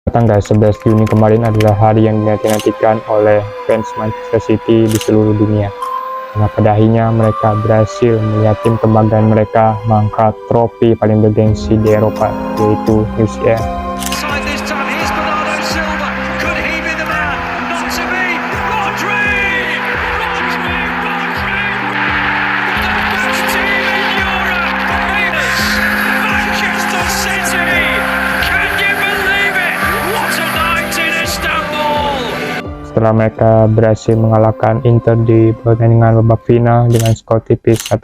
Tanggal 11 Juni kemarin adalah hari yang dinanti-nantikan oleh fans Manchester City di seluruh dunia. Karena pada akhirnya mereka berhasil melihat tim kebanggaan mereka mengangkat trofi paling bergengsi di Eropa, yaitu UCL. Setelah mereka berhasil mengalahkan Inter di pertandingan babak final dengan skor tipis 1-0.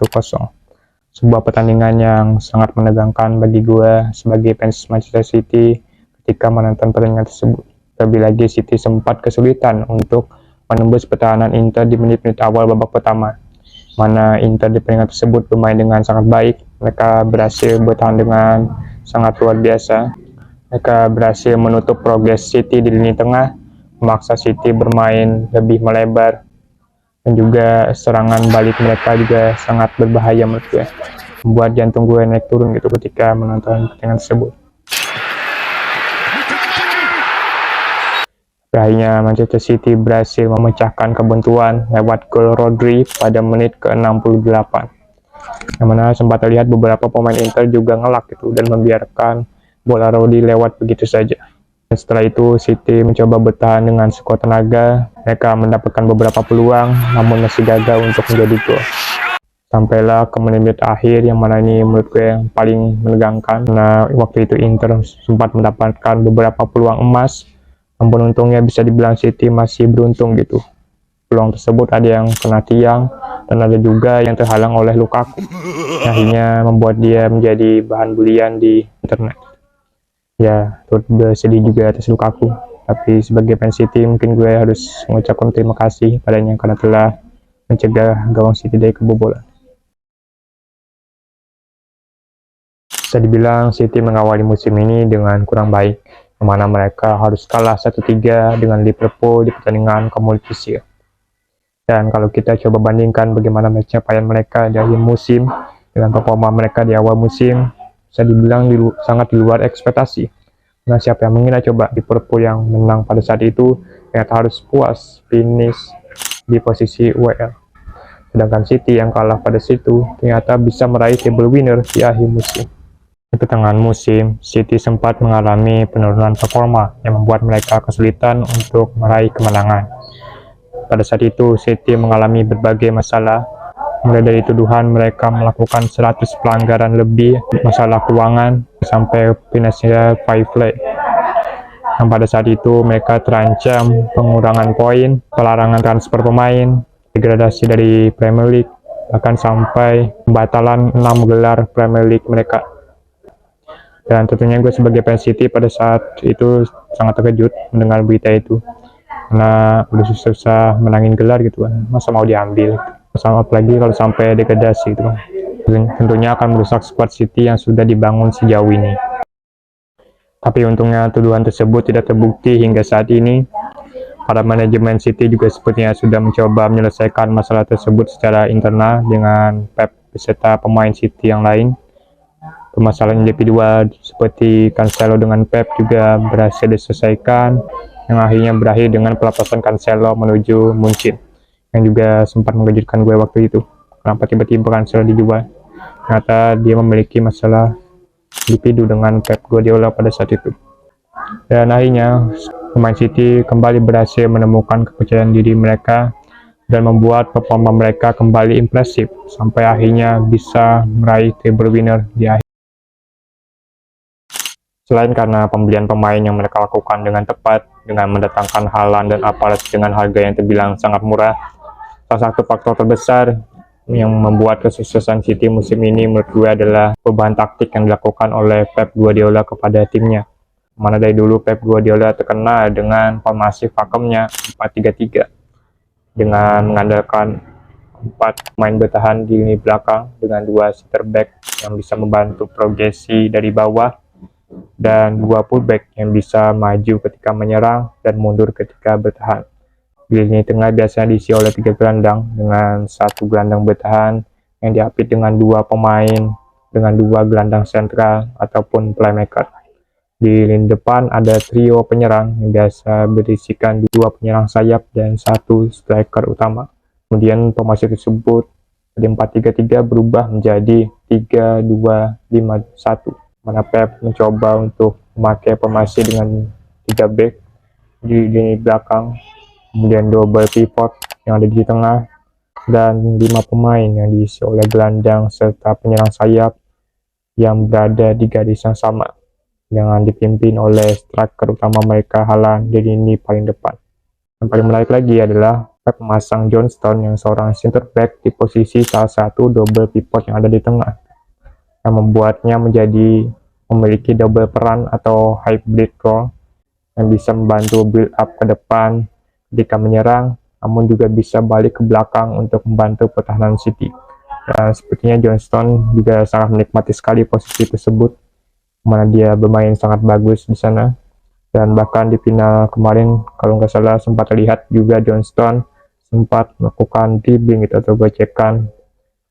Sebuah pertandingan yang sangat menegangkan bagi gue sebagai fans Manchester City ketika menonton pertandingan tersebut. Terlebih lagi City sempat kesulitan untuk menembus pertahanan Inter di menit-menit awal babak pertama. Mana Inter di pertandingan tersebut bermain dengan sangat baik, mereka berhasil bertahan dengan sangat luar biasa. Mereka berhasil menutup progres City di lini tengah, memaksa City bermain lebih melebar, dan juga serangan balik mereka juga sangat berbahaya menurut gue, membuat jantung gue naik turun gitu ketika menonton pertandingan tersebut. Akhirnya Manchester City berhasil memecahkan kebuntuan lewat gol Rodri pada menit ke-68, yang mana sempat terlihat beberapa pemain Inter juga ngelak gitu dan membiarkan bola Rodri lewat begitu saja. Setelah itu City mencoba bertahan dengan sekuat tenaga. Mereka mendapatkan beberapa peluang namun masih gagal untuk menjadi gol. Sampailah ke menit akhir yang mana ini menurut gue yang paling menegangkan, karena waktu itu Inter sempat mendapatkan beberapa peluang emas, namun untungnya bisa dibilang City masih beruntung gitu. Peluang tersebut ada yang kena tiang dan ada juga yang terhalang oleh Lukaku. Akhirnya membuat dia menjadi bahan bulian di internet. Ya, turut bersedih juga atas Lukaku. Tapi sebagai fans City mungkin gue harus mengucapkan terima kasih padanya karena telah mencegah gawang City dari kebobolan. Bisa dibilang City mengawali musim ini dengan kurang baik, di mana mereka harus kalah 1-3 dengan Liverpool di pertandingan Community Shield. Dan kalau kita coba bandingkan bagaimana pencapaian mereka di akhir musim dengan performa mereka di awal musim, bisa dibilang sangat di luar ekspektasi. Nah, siapa yang mengira coba Liverpool yang menang pada saat itu ternyata harus puas finish di posisi UEL. Sedangkan City yang kalah pada situ ternyata bisa meraih table winner di akhir musim. Di pertengahan musim, City sempat mengalami penurunan performa yang membuat mereka kesulitan untuk meraih kemenangan. Pada saat itu, City mengalami berbagai masalah, mulai dari tuduhan mereka melakukan 100 pelanggaran lebih, masalah keuangan, sampai financial fair play. Dan pada saat itu mereka terancam pengurangan poin, pelarangan transfer pemain, degradasi dari Premier League, bahkan sampai pembatalan 6 gelar Premier League mereka. Dan tentunya gue sebagai fans City pada saat itu sangat terkejut mendengar berita itu, karena udah susah menangin gelar gitu kan, masa mau diambil. Sama apalagi kalau sampai degradasi gitu kan. Tentunya akan merusak skuad City yang sudah dibangun sejauh ini. Tapi untungnya tuduhan tersebut tidak terbukti hingga saat ini. Para manajemen City juga sepertinya sudah mencoba menyelesaikan masalah tersebut secara internal dengan Pep beserta pemain City yang lain. Permasalahan individual seperti Cancelo dengan Pep juga berhasil diselesaikan, yang akhirnya berakhir dengan pelepasan Cancelo menuju Munchen, yang juga sempat mengejutkan gue waktu itu. Kenapa tiba-tiba Cancelo dijual? Ternyata dia memiliki masalah individu dengan Pep Guardiola pada saat itu. Dan akhirnya pemain City kembali berhasil menemukan kepercayaan diri mereka dan membuat performa mereka kembali impresif sampai akhirnya bisa meraih table winner di akhir. Selain karena pembelian pemain yang mereka lakukan dengan tepat, dengan mendatangkan Haaland dan Alvarez dengan harga yang terbilang sangat murah, salah satu faktor terbesar yang membuat kesuksesan City musim ini menurut gue adalah perubahan taktik yang dilakukan oleh Pep Guardiola kepada timnya. Mana dari dulu Pep Guardiola terkenal dengan formasi pakemnya 4-3-3 dengan mengandalkan 4 pemain bertahan di lini belakang dengan 2 center back yang bisa membantu progresi dari bawah dan 2 fullback yang bisa maju ketika menyerang dan mundur ketika bertahan. Di lini tengah biasanya diisi oleh 3 gelandang dengan 1 gelandang bertahan yang diapit dengan 2 pemain dengan 2 gelandang sentral ataupun playmaker. Di lini depan ada trio penyerang yang biasa berisikan 2 penyerang sayap dan 1 striker utama. Kemudian formasi tersebut dari 4-3-3 berubah menjadi 3-2-5-1. Mana Pep mencoba untuk memakai formasi dengan 3 back di lini belakang, kemudian double pivot yang ada di tengah, dan 5 pemain yang diisi oleh gelandang serta penyerang sayap yang berada di garis yang sama, dengan dipimpin oleh striker utama mereka Haaland di lini paling depan. Yang paling menarik lagi adalah Pep memasang John Stones yang seorang center back di posisi salah satu double pivot yang ada di tengah, yang membuatnya memiliki double peran atau hybrid role yang bisa membantu build up ke depan ketika menyerang, namun juga bisa balik ke belakang untuk membantu pertahanan City. Dan sepertinya John Stones juga sangat menikmati sekali posisi tersebut, mana dia bermain sangat bagus di sana. Dan bahkan di final kemarin, kalau nggak salah sempat terlihat juga John Stones sempat melakukan dribbling atau gocekan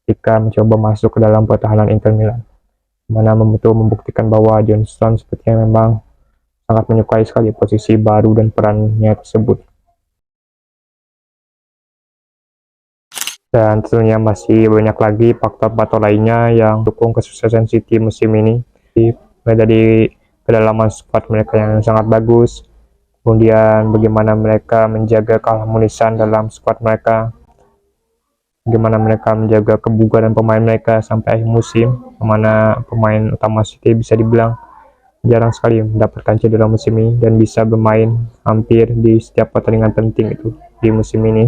ketika mencoba masuk ke dalam pertahanan Inter Milan, mana membuktikan bahwa John Stones sepertinya memang sangat menyukai sekali posisi baru dan perannya tersebut. Dan tentunya masih banyak lagi faktor-faktor lainnya yang dukung kesuksesan City musim ini. Mulai dari kedalaman squad mereka yang sangat bagus, kemudian bagaimana mereka menjaga keharmonisan dalam squad mereka, bagaimana mereka menjaga kebugaran pemain mereka sampai akhir musim, mana pemain utama City bisa dibilang jarang sekali mendapatkan cedera musim ini dan bisa bermain hampir di setiap pertandingan penting itu di musim ini.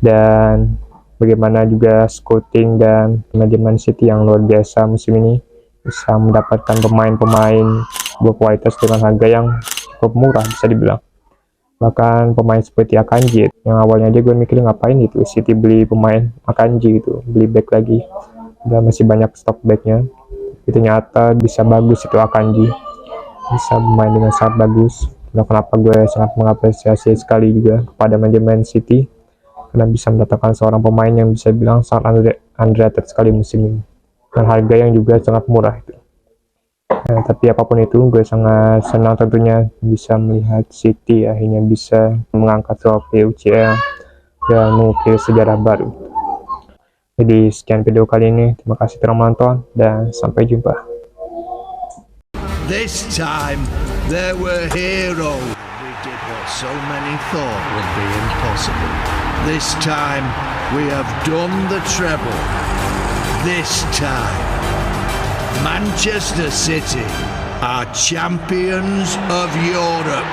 Dan bagaimana juga scouting dan manajemen City yang luar biasa musim ini bisa mendapatkan pemain-pemain berkualitas dengan harga yang cukup murah bisa dibilang. Bahkan pemain seperti Akanji yang awalnya aja gue mikir ngapain itu City beli pemain Akanji gitu, beli back lagi, udah masih banyak stok backnya, itu ternyata bisa bagus itu Akanji, bisa bermain dengan sangat bagus. Nah, kenapa gue sangat mengapresiasi sekali juga kepada manajemen City karena bisa mendatangkan seorang pemain yang bisa bilang sangat underrated sekali musim ini dan harga yang juga sangat murah itu. Nah, tapi apapun itu gue sangat senang tentunya bisa melihat City akhirnya bisa mengangkat trofi UCL dan mengukir sejarah baru. Jadi sekian video kali ini, terima kasih telah menonton dan sampai jumpa. This time there were heroes. We did what so many thought would be impossible. This time we have done the treble. This time Manchester City are champions of Europe.